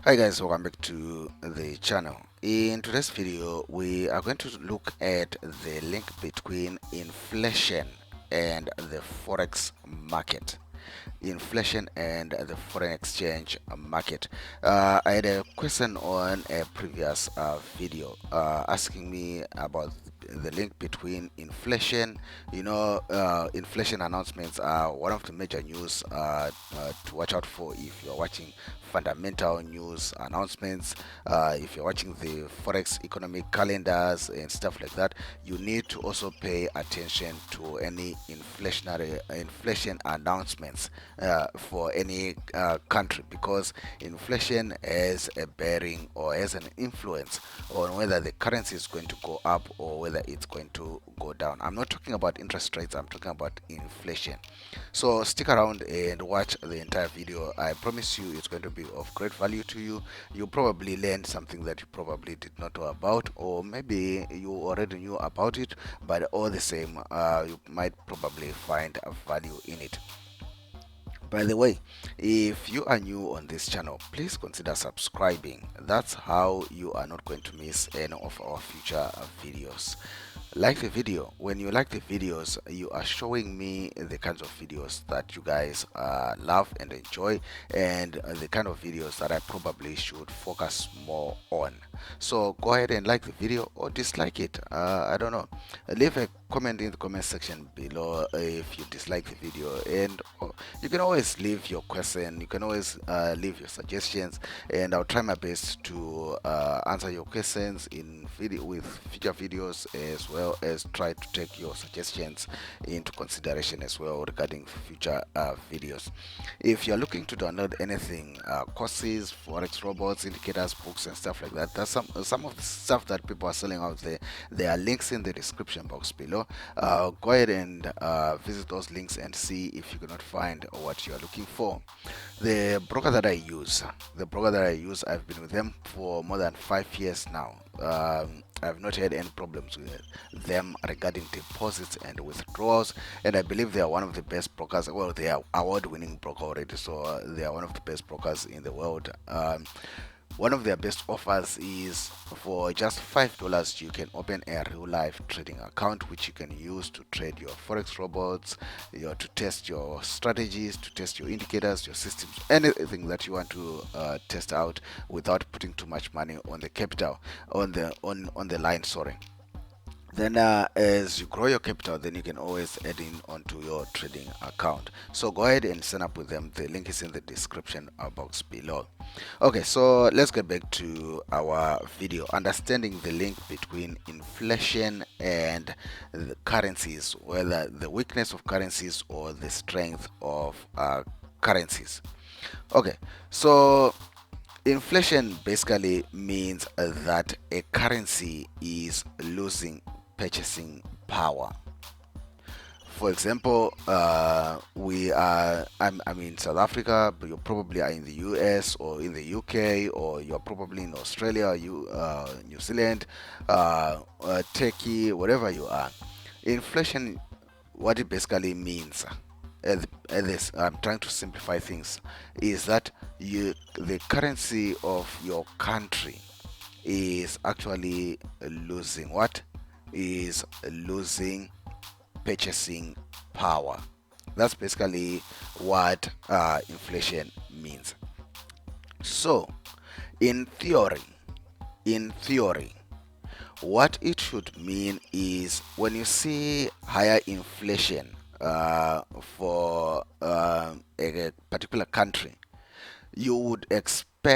Hi guys, welcome back to the channel. In today's video, we are going to look at the link between inflation and the forex market. Inflation and the foreign exchange market. I had a question on a previous video asking me about the link between inflation. Inflation announcements are one of the major news to watch out for if you're watching fundamental news announcements. If you're watching the forex economic calendars and stuff like that, you need to also pay attention to any inflation announcements for any country, because inflation has a bearing or has an influence on whether the currency is going to go up or whether it's going to go down. I'm not talking about interest rates, I'm talking about inflation. So stick around and watch the entire video. I promise you it's going to be of great value to you. You probably learned something that you probably did not know about, or maybe you already knew about it, but all the same, you might probably find a value in it. By the way, if you are new on this channel, please consider subscribing. That's how you are not going to miss any of our future videos. Like the video. When you like the videos, you are showing me the kinds of videos that you guys love and enjoy, and the kind of videos that I probably should focus more on. So go ahead and like the video or dislike it. I don't know. Leave a comment in the comment section below if you dislike the video, and you can always leave your question, you can always leave your suggestions, and I'll try my best to answer your questions in video with future videos, as well as try to take your suggestions into consideration as well regarding future videos. If you're looking to download anything, courses, forex robots, indicators, books and stuff like that, that's some of the stuff that people are selling out there. There are links in the description box below. Go ahead and visit those links and see if you cannot find what you are looking for. The broker that I use, I've been with them for more than 5 years now. I've not had any problems with them regarding deposits and withdrawals, and I believe they are one of the best brokers. Well, they are award-winning broker already, so they are one of the best brokers in the world. One of their best offers is for just $5 you can open a real life trading account, which you can use to trade your forex robots, to test your strategies, to test your indicators, your systems, anything that you want to test out without putting too much money on the capital, on the line. Sorry. Then as you grow your capital, then you can always add in onto your trading account. So go ahead and sign up with them. The link is in the description box below. Okay, so let's get back to our video, understanding the link between inflation and the currencies, whether the weakness of currencies or the strength of currencies. Okay, so inflation basically means that a currency is losing purchasing power. For example, I'm in South Africa, but you probably are in the US or in the UK, or you're probably in Australia, New Zealand, Turkey, wherever you are. Inflation, what it basically means, I'm trying to simplify things, is that the currency of your country is actually losing what? Is losing purchasing power. That's basically what inflation means. So, in theory, in theory, what it should mean is when you see higher inflation for a particular country, you would expect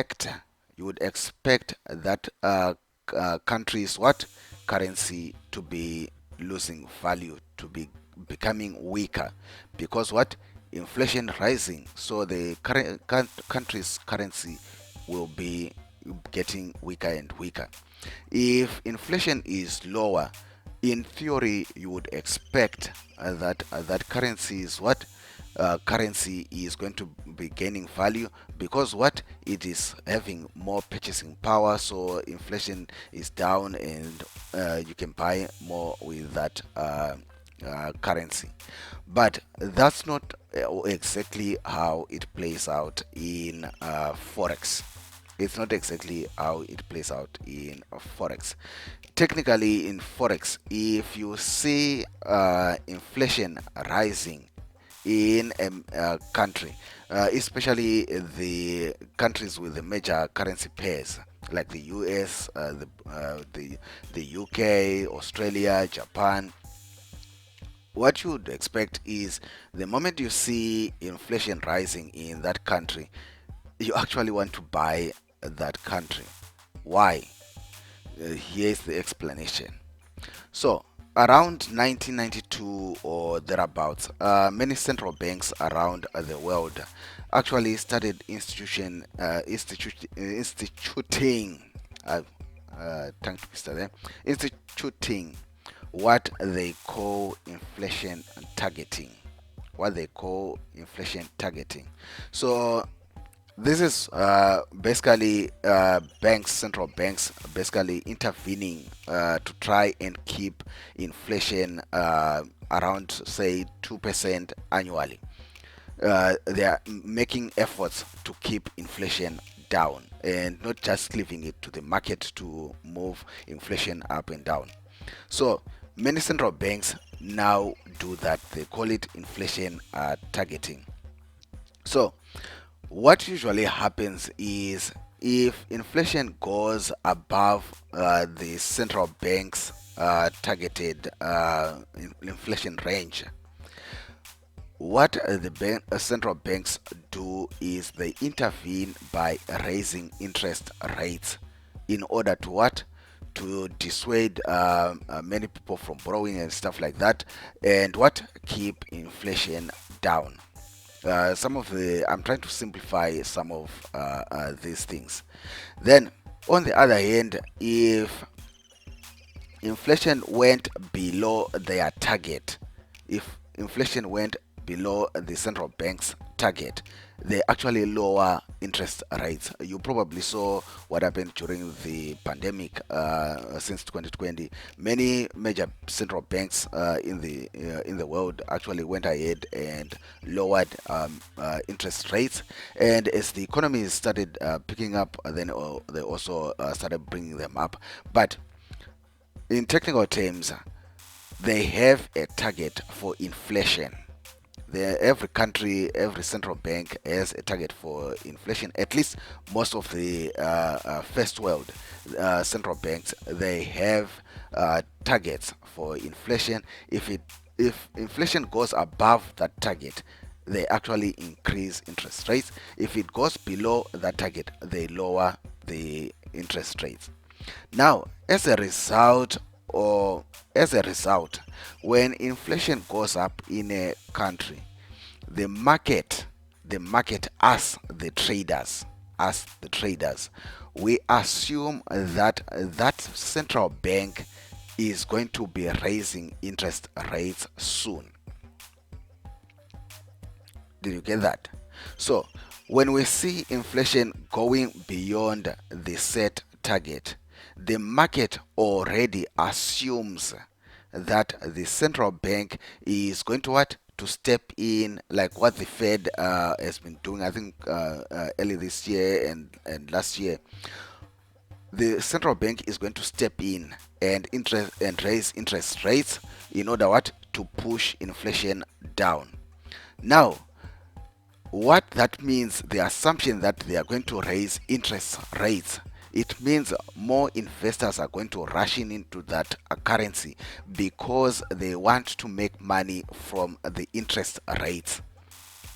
that country's what currency to be losing value, to be becoming weaker, because what inflation rising, so the current country's currency will be getting weaker and weaker. If inflation is lower, in theory you would expect that currency is what currency is going to be gaining value, because what it is having more purchasing power, so inflation is down and you can buy more with that currency. But that's not exactly how it plays out in forex. It's not exactly how it plays out in Forex. Technically, in Forex, if you see inflation rising in a country, especially the countries with the major currency pairs like the US, the UK, Australia, Japan, what you would expect is the moment you see inflation rising in that country, you actually want to buy that country. Why? Here's the explanation. So, around 1992 or thereabouts, many central banks around the world actually started instituting, tongue twister there, instituting what they call inflation targeting. What they call inflation targeting. So this is basically central banks basically intervening to try and keep inflation around, say, 2% annually. They are making efforts to keep inflation down and not just leaving it to the market to move inflation up and down. So many central banks now do that. They call it inflation targeting. So what usually happens is if inflation goes above the central bank's targeted inflation range, what central banks do is they intervene by raising interest rates in order to what? To dissuade many people from borrowing and stuff like that, and what? Keep inflation down. I'm trying to simplify some of these things. Then, on the other hand, if inflation went below their target, if inflation went below the central bank's target, they actually lower interest rates. You probably saw what happened during the pandemic since 2020. Many major central banks in the world actually went ahead and lowered interest rates, and as the economy started picking up, then they also started bringing them up. But in technical terms, they have a target for inflation. Every country, every central bank has a target for inflation. At least most of the first world central banks, they have targets for inflation. If inflation goes above that target, they actually increase interest rates. If it goes below that target, they lower the interest rates. Now, as a result, when inflation goes up in a country, the market, as the traders, we assume that that central bank is going to be raising interest rates soon. Did you get that? So, when we see inflation going beyond the set target, the market already assumes that the central bank is going to what? To step in, like what the Fed has been doing, I think, early this year and last year. The central bank is going to step in and raise interest rates in order what? To push inflation down. Now, what that means, the assumption that they are going to raise interest rates, it means more investors are going to rush into that currency because they want to make money from the interest rates.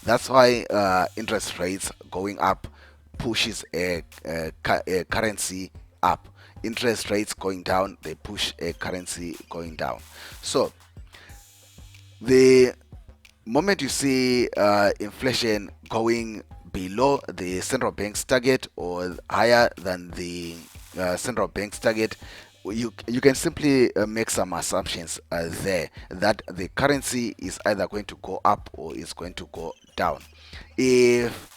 That's why interest rates going up pushes a currency up. Interest rates going down, they push a currency going down. So the moment you see inflation going below the central bank's target or higher than the central bank's target, you can simply make some assumptions there that the currency is either going to go up or is going to go down. If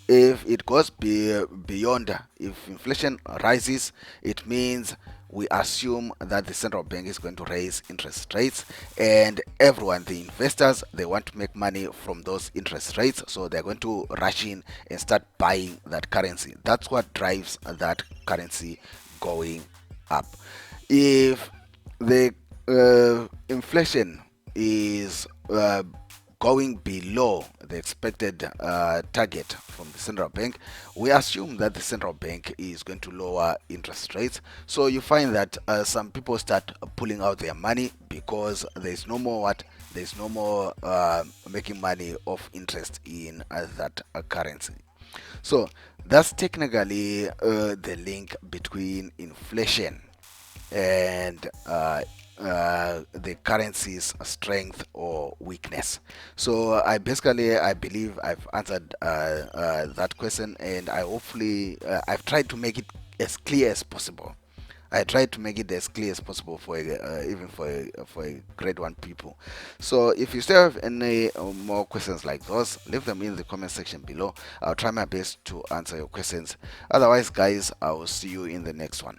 it goes beyond, if inflation rises, it means we assume that the central bank is going to raise interest rates, and everyone, the investors, they want to make money from those interest rates, so they're going to rush in and start buying that currency. That's what drives that currency going up. If the inflation is going below the expected target from the central bank, we assume that the central bank is going to lower interest rates. So you find that some people start pulling out their money because there's no more there's no more making money off interest in that currency. So that's technically the link between inflation and the currency's strength or weakness. So I believe I've answered that question, and I've tried to make it as clear as possible. I tried to make it as clear as possible for even for a grade one people. So if you still have any more questions like those, leave them in the comment section below. I'll try my best to answer your questions. Otherwise, guys, I will see you in the next one.